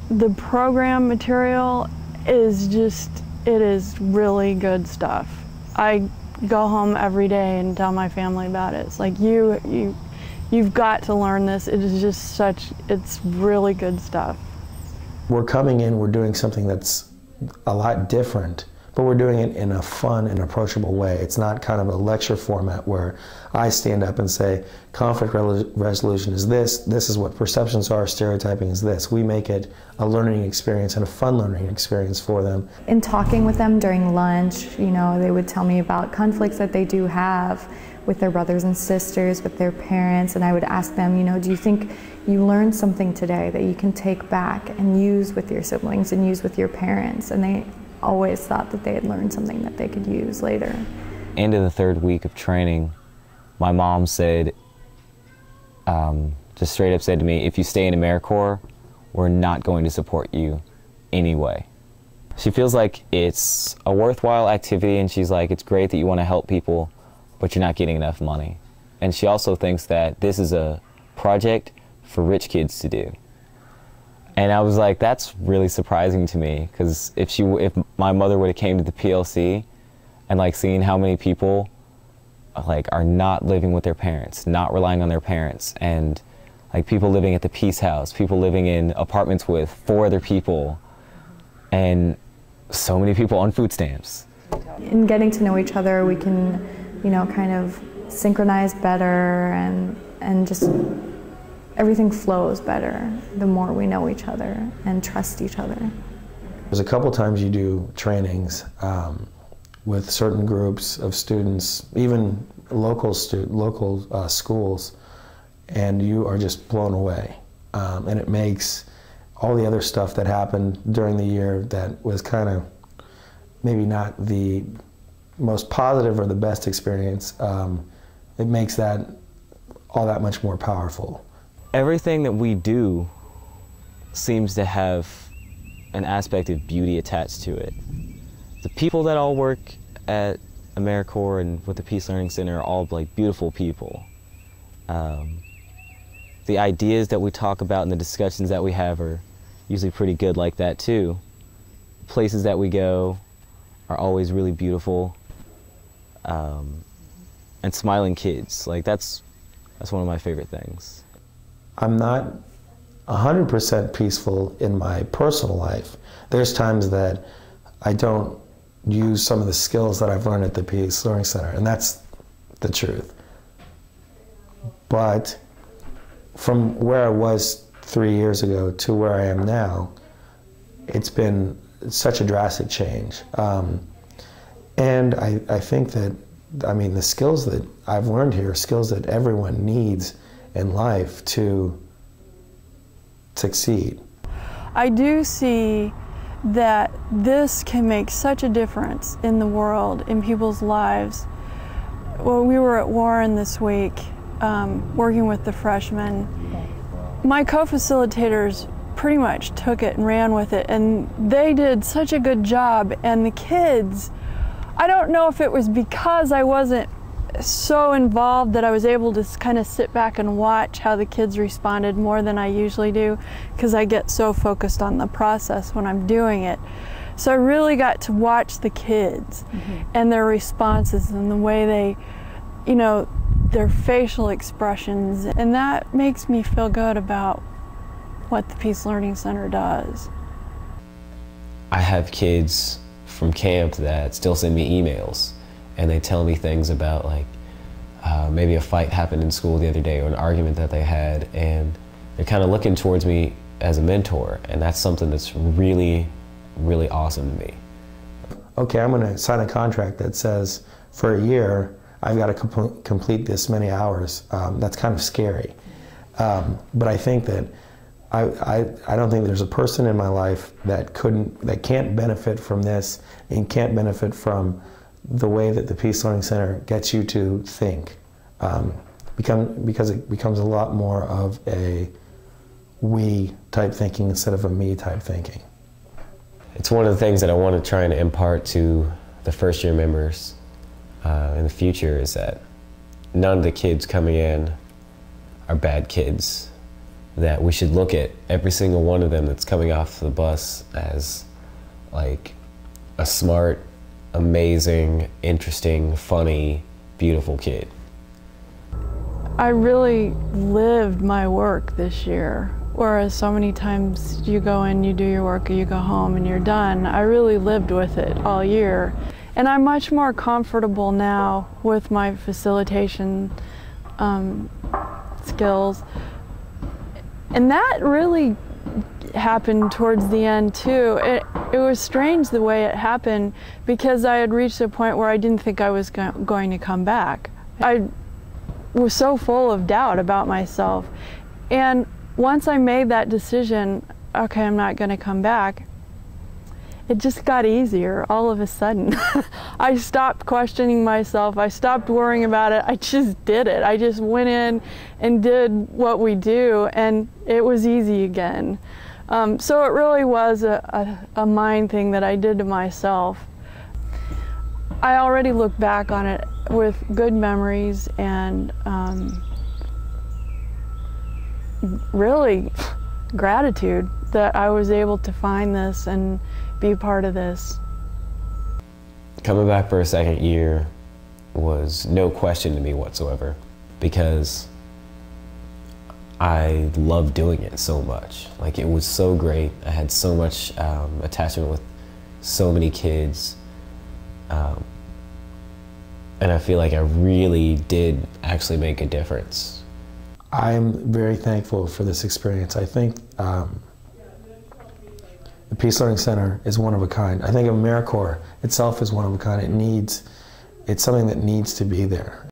The program material is just, it is really good stuff. I go home every day and tell my family about it. It's like, you've got to learn this. It is just it's really good stuff. We're coming in, we're doing something that's a lot different, but we're doing it in a fun and approachable way. It's not kind of a lecture format where I stand up and say, conflict resolution is this, this is what perceptions are, stereotyping is this. We make it a learning experience and a fun learning experience for them. In talking with them during lunch, you know, they would tell me about conflicts that they do have with their brothers and sisters, with their parents, and I would ask them, you know, do you think you learned something today that you can take back and use with your siblings and use with your parents? And they always thought that they had learned something that they could use later. End of the third week of training, my mom said, just straight up said to me, if you stay in AmeriCorps, we're not going to support you anyway. She feels like it's a worthwhile activity, and she's like, it's great that you want to help people, but you're not getting enough money. And she also thinks that this is a project for rich kids to do. And I was like, that's really surprising to me, because if my mother would have came to the PLC and like seeing how many people like are not living with their parents, not relying on their parents, and like people living at the Peace House, people living in apartments with 4 other people, and so many people on food stamps. In getting to know each other, we can, you know, kind of synchronize better, and just everything flows better the more we know each other and trust each other. There's a couple times you do trainings with certain groups of students, even local schools, and you are just blown away. And it makes all the other stuff that happened during the year that was kind of maybe not the most positive or the best experience, it makes that all that much more powerful. Everything that we do seems to have an aspect of beauty attached to it. The people that all work at AmeriCorps and with the Peace Learning Center are all like beautiful people. The ideas that we talk about and the discussions that we have are usually pretty good like that too. Places that we go are always really beautiful. And smiling kids, like that's one of my favorite things. I'm not 100% peaceful in my personal life. There's times that I don't use some of the skills that I've learned at the Peace Learning Center, and that's the truth. But from where I was 3 years ago to where I am now, it's been such a drastic change. And I think that, I mean, the skills that I've learned here are skills that everyone needs in life to succeed. I do see that this can make such a difference in the world, in people's lives. Well, we were at Warren this week working with the freshmen. My co-facilitators pretty much took it and ran with it, and they did such a good job. And the kids, I don't know if it was because I wasn't so involved that I was able to kind of sit back and watch how the kids responded more than I usually do, because I get so focused on the process when I'm doing it. So I really got to watch the kids and their responses and the way they, you know, their facial expressions, and that makes me feel good about what the Peace Learning Center does. I have kids from camp that still send me emails, and they tell me things about like maybe a fight happened in school the other day or an argument that they had, and they're kind of looking towards me as a mentor, and that's something that's really, really awesome to me. Okay, I'm going to sign a contract that says for a year I've got to complete this many hours. That's kind of scary. But I think that I don't think there's a person in my life that can't benefit from this and can't benefit from the way that the Peace Learning Center gets you to think, because it becomes a lot more of a we type thinking instead of a me type thinking. It's one of the things that I want to try and impart to the first year members in the future, is that none of the kids coming in are bad kids. that we should look at every single one of them that's coming off the bus as like a smart, amazing, interesting, funny, beautiful kid. I really lived my work this year, whereas so many times you go in, you do your work, you go home and you're done. I really lived with it all year. And I'm much more comfortable now with my facilitation skills. And that really happened towards the end too. It was strange the way it happened, because I had reached a point where I didn't think I was going to come back. I was so full of doubt about myself. And once I made that decision, okay, I'm not going to come back, it just got easier all of a sudden. I stopped questioning myself. I stopped worrying about it. I just did it. I just went in and did what we do, and it was easy again. So it really was a mind thing that I did to myself. I already look back on it with good memories and really gratitude that I was able to find this and be a part of this. Coming back for a second year was no question to me whatsoever, because I loved doing it so much. Like, it was so great. I had so much attachment with so many kids. And I feel like I really did actually make a difference. I'm very thankful for this experience. I think the Peace Learning Center is one of a kind. I think AmeriCorps itself is one of a kind. It's something that needs to be there.